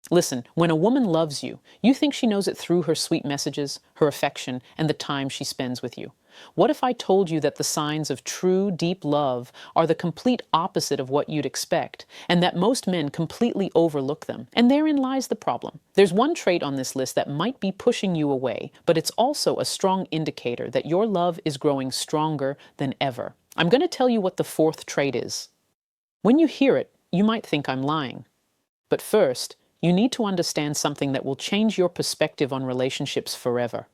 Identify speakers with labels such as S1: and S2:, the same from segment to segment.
S1: Listen, when a woman loves you, you think she knows it through her sweet messages, her affection, and the time she spends with you. What if I told you that the signs of true, deep love are the complete opposite of what you'd expect, and that most men completely overlook them? And therein lies the problem. There's one trait on this list that might be pushing you away, but it's also a strong indicator that your love is growing stronger than ever. I'm going to tell you what the fourth trait is. When you hear it, you might think I'm lying. But first, you need to understand something that will change your perspective on relationships forever.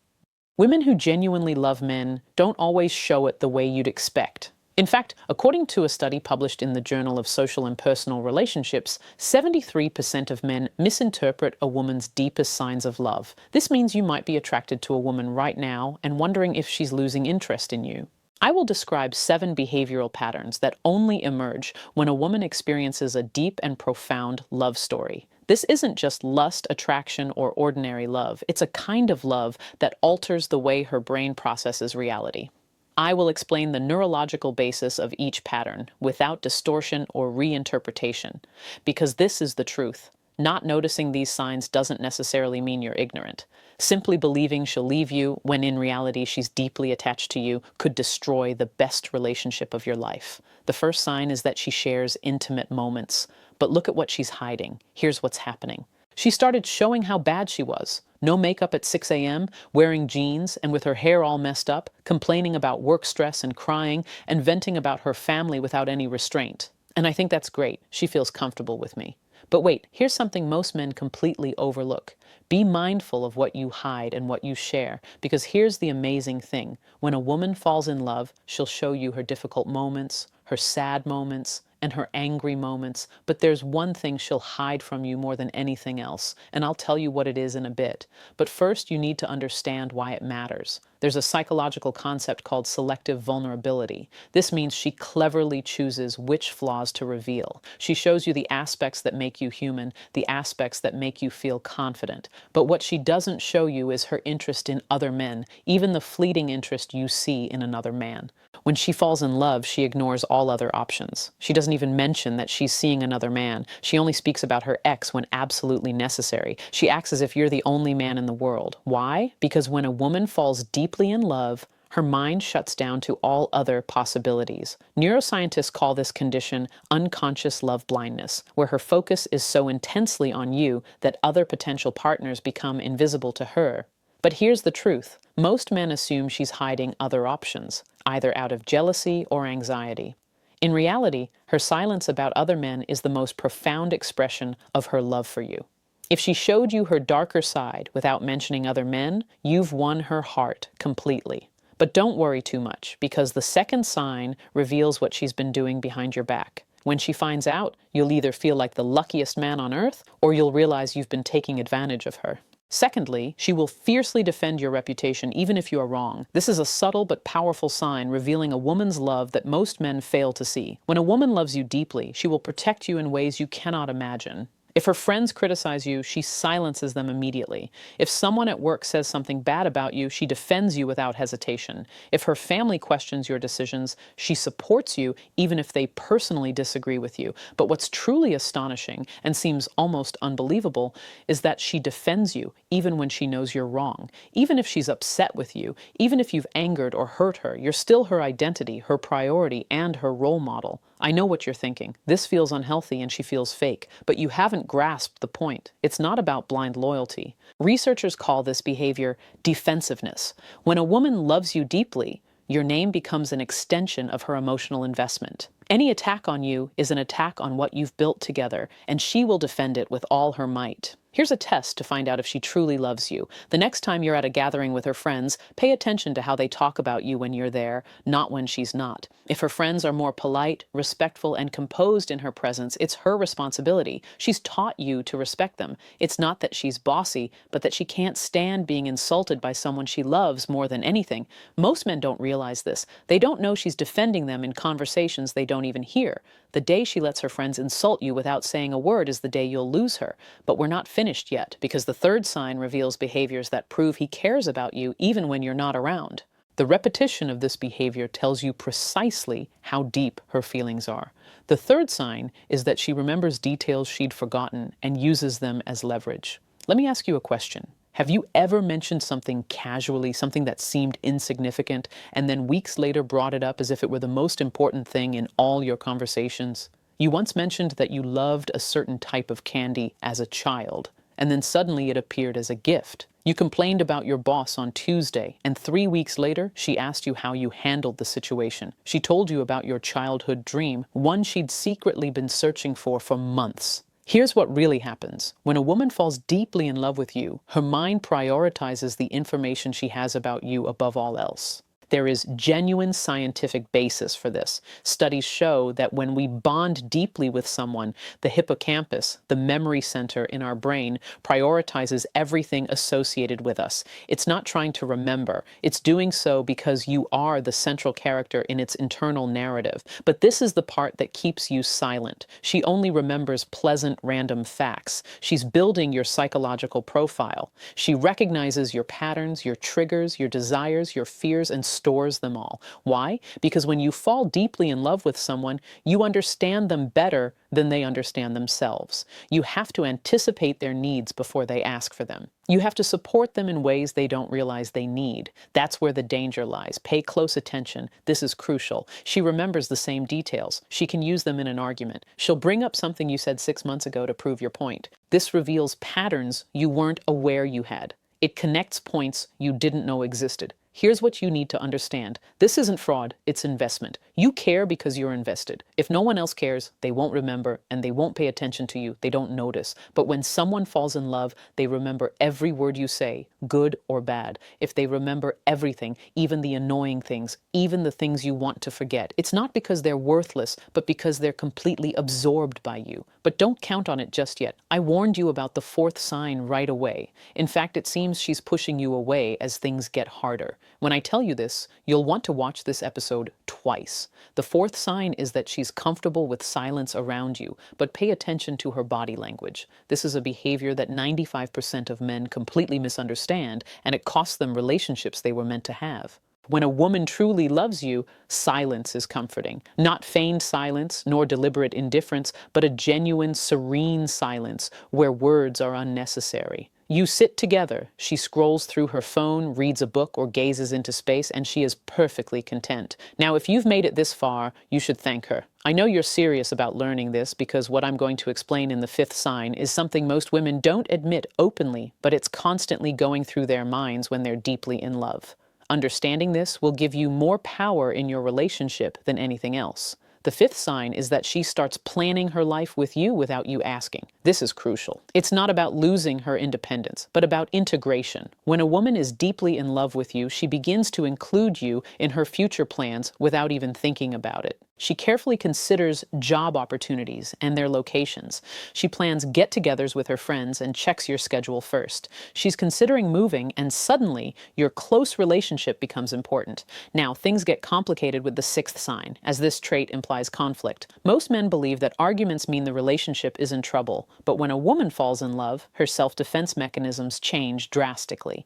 S1: Women who genuinely love men don't always show it the way you'd expect. In fact, according to a study published in the Journal of Social and Personal Relationships, 73% of men misinterpret a woman's deepest signs of love. This means you might be attracted to a woman right now and wondering if she's losing interest in you. I will describe 7 behavioral patterns that only emerge when a woman experiences a deep and profound love story. This isn't just lust, attraction, or ordinary love. It's a kind of love that alters the way her brain processes reality. I will explain the neurological basis of each pattern without distortion or reinterpretation, because this is the truth. Not noticing these signs doesn't necessarily mean you're ignorant. Simply believing she'll leave you when in reality she's deeply attached to you could destroy the best relationship of your life. The first sign is that she shares intimate moments. But look at what she's hiding. Here's what's happening. She started showing how bad she was. No makeup at 6 a.m., wearing jeans and with her hair all messed up, complaining about work stress and crying, and venting about her family without any restraint. And I think that's great. She feels comfortable with me. But wait, here's something most men completely overlook. Be mindful of what you hide and what you share, because here's the amazing thing. When a woman falls in love, she'll show you her difficult moments, her sad moments, and her angry moments, but there's one thing she'll hide from you more than anything else, and I'll tell you what it is in a bit. But first, you need to understand why it matters. There's a psychological concept called selective vulnerability. This means she cleverly chooses which flaws to reveal. She shows you the aspects that make you human, the aspects that make you feel confident. But what she doesn't show you is her interest in other men, even the fleeting interest you see in another man. When she falls in love, she ignores all other options. She doesn't even mention that she's seeing another man. She only speaks about her ex when absolutely necessary. She acts as if you're the only man in the world. Why? Because when a woman falls deeply in love, her mind shuts down to all other possibilities. Neuroscientists call this condition unconscious love blindness, where her focus is so intensely on you that other potential partners become invisible to her. But here's the truth. Most men assume she's hiding other options, either out of jealousy or anxiety. In reality, her silence about other men is the most profound expression of her love for you. If she showed you her darker side without mentioning other men, you've won her heart completely. But don't worry too much, because the second sign reveals what she's been doing behind your back. When she finds out, you'll either feel like the luckiest man on earth, or you'll realize you've been taking advantage of her. Secondly, she will fiercely defend your reputation even if you are wrong. This is a subtle but powerful sign revealing a woman's love that most men fail to see. When a woman loves you deeply, she will protect you in ways you cannot imagine. If her friends criticize you, she silences them immediately. If someone at work says something bad about you, she defends you without hesitation. If her family questions your decisions, she supports you even if they personally disagree with you. But what's truly astonishing and seems almost unbelievable is that she defends you even when she knows you're wrong. Even if she's upset with you, even if you've angered or hurt her, you're still her identity, her priority, and her role model. I know what you're thinking. This feels unhealthy and she feels fake, but you haven't grasped the point. It's not about blind loyalty. Researchers call this behavior defensiveness. When a woman loves you deeply, your name becomes an extension of her emotional investment. Any attack on you is an attack on what you've built together, and she will defend it with all her might. Here's a test to find out if she truly loves you. The next time you're at a gathering with her friends, pay attention to how they talk about you when you're there, not when she's not. If her friends are more polite, respectful, and composed in her presence, it's her responsibility. She's taught you to respect them. It's not that she's bossy, but that she can't stand being insulted by someone she loves more than anything. Most men don't realize this. They don't know she's defending them in conversations they don't even hear. The day she lets her friends insult you without saying a word is the day you'll lose her. But we're not finished yet, because the third sign reveals behaviors that prove he cares about you even when you're not around. The repetition of this behavior tells you precisely how deep her feelings are. The third sign is that she remembers details she'd forgotten and uses them as leverage. Let me ask you a question. Have you ever mentioned something casually, something that seemed insignificant, and then weeks later brought it up as if it were the most important thing in all your conversations? You once mentioned that you loved a certain type of candy as a child, and then suddenly it appeared as a gift. You complained about your boss on Tuesday, and 3 weeks later, she asked you how you handled the situation. She told you about your childhood dream, one she'd secretly been searching for months. Here's what really happens. When a woman falls deeply in love with you, her mind prioritizes the information she has about you above all else. There is genuine scientific basis for this. Studies show that when we bond deeply with someone, the hippocampus, the memory center in our brain, prioritizes everything associated with us. It's not trying to remember. It's doing so because you are the central character in its internal narrative. But this is the part that keeps you silent. She only remembers pleasant, random facts. She's building your psychological profile. She recognizes your patterns, your triggers, your desires, your fears, and stores them all. Why? Because when you fall deeply in love with someone, you understand them better than they understand themselves. You have to anticipate their needs before they ask for them. You have to support them in ways they don't realize they need. That's where the danger lies. Pay close attention. This is crucial. She remembers the same details. She can use them in an argument. She'll bring up something you said 6 months ago to prove your point. This reveals patterns you weren't aware you had. It connects points you didn't know existed. Here's what you need to understand. This isn't fraud, it's investment. You care because you're invested. If no one else cares, they won't remember and they won't pay attention to you. They don't notice. But when someone falls in love, they remember every word you say, good or bad. If they remember everything, even the annoying things, even the things you want to forget, it's not because they're worthless, but because they're completely absorbed by you. But don't count on it just yet. I warned you about the fourth sign right away. In fact, it seems she's pushing you away as things get harder. When I tell you this, you'll want to watch this episode twice. The fourth sign is that she's comfortable with silence around you, but pay attention to her body language. This is a behavior that 95% of men completely misunderstand, and it costs them relationships they were meant to have. When a woman truly loves you, silence is comforting. Not feigned silence, nor deliberate indifference, but a genuine, serene silence where words are unnecessary. You sit together, she scrolls through her phone, reads a book, or gazes into space, and she is perfectly content. Now, if you've made it this far, you should thank her. I know you're serious about learning this because what I'm going to explain in the fifth sign is something most women don't admit openly, but it's constantly going through their minds when they're deeply in love. Understanding this will give you more power in your relationship than anything else. The fifth sign is that she starts planning her life with you without you asking. This is crucial. It's not about losing her independence, but about integration. When a woman is deeply in love with you, she begins to include you in her future plans without even thinking about it. She carefully considers job opportunities and their locations. She plans get-togethers with her friends and checks your schedule first. She's considering moving, and suddenly, your close relationship becomes important. Now, things get complicated with the sixth sign, as this trait implies conflict. Most men believe that arguments mean the relationship is in trouble, but when a woman falls in love, her self-defense mechanisms change drastically.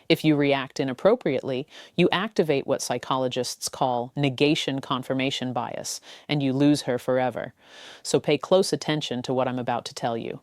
S1: If you react inappropriately, you activate what psychologists call negation confirmation bias, and you lose her forever. So pay close attention to what I'm about to tell you.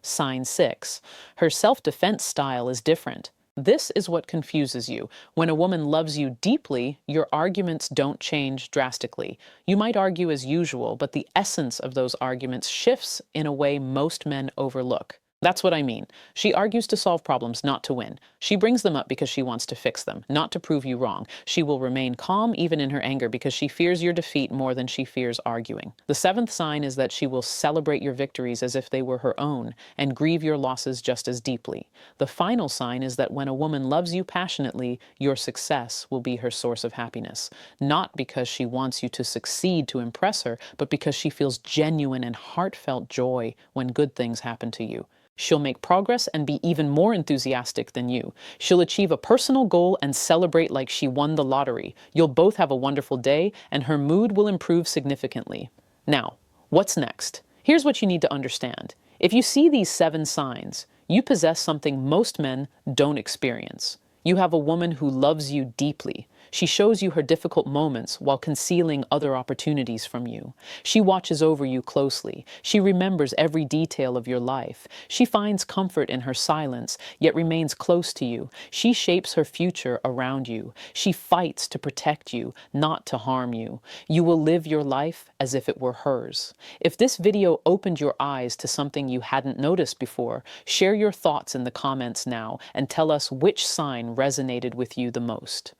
S1: Sign 6. Her self-defense style is different. This is what confuses you. When a woman loves you deeply, your arguments don't change drastically. You might argue as usual, but the essence of those arguments shifts in a way most men overlook. That's what I mean. She argues to solve problems, not to win. She brings them up because she wants to fix them, not to prove you wrong. She will remain calm even in her anger because she fears your defeat more than she fears arguing. The seventh sign is that she will celebrate your victories as if they were her own and grieve your losses just as deeply. The final sign is that when a woman loves you passionately, your success will be her source of happiness. Not because she wants you to succeed to impress her, but because she feels genuine and heartfelt joy when good things happen to you. She'll make progress and be even more enthusiastic than you. She'll achieve a personal goal and celebrate like she won the lottery. You'll both have a wonderful day, and her mood will improve significantly. Now, what's next? Here's what you need to understand. If you see these 7 signs, you possess something most men don't experience. You have a woman who loves you deeply. She shows you her difficult moments while concealing other opportunities from you. She watches over you closely. She remembers every detail of your life. She finds comfort in her silence, yet remains close to you. She shapes her future around you. She fights to protect you, not to harm you. You will live your life as if it were hers. If this video opened your eyes to something you hadn't noticed before, share your thoughts in the comments now and tell us which sign resonated with you the most.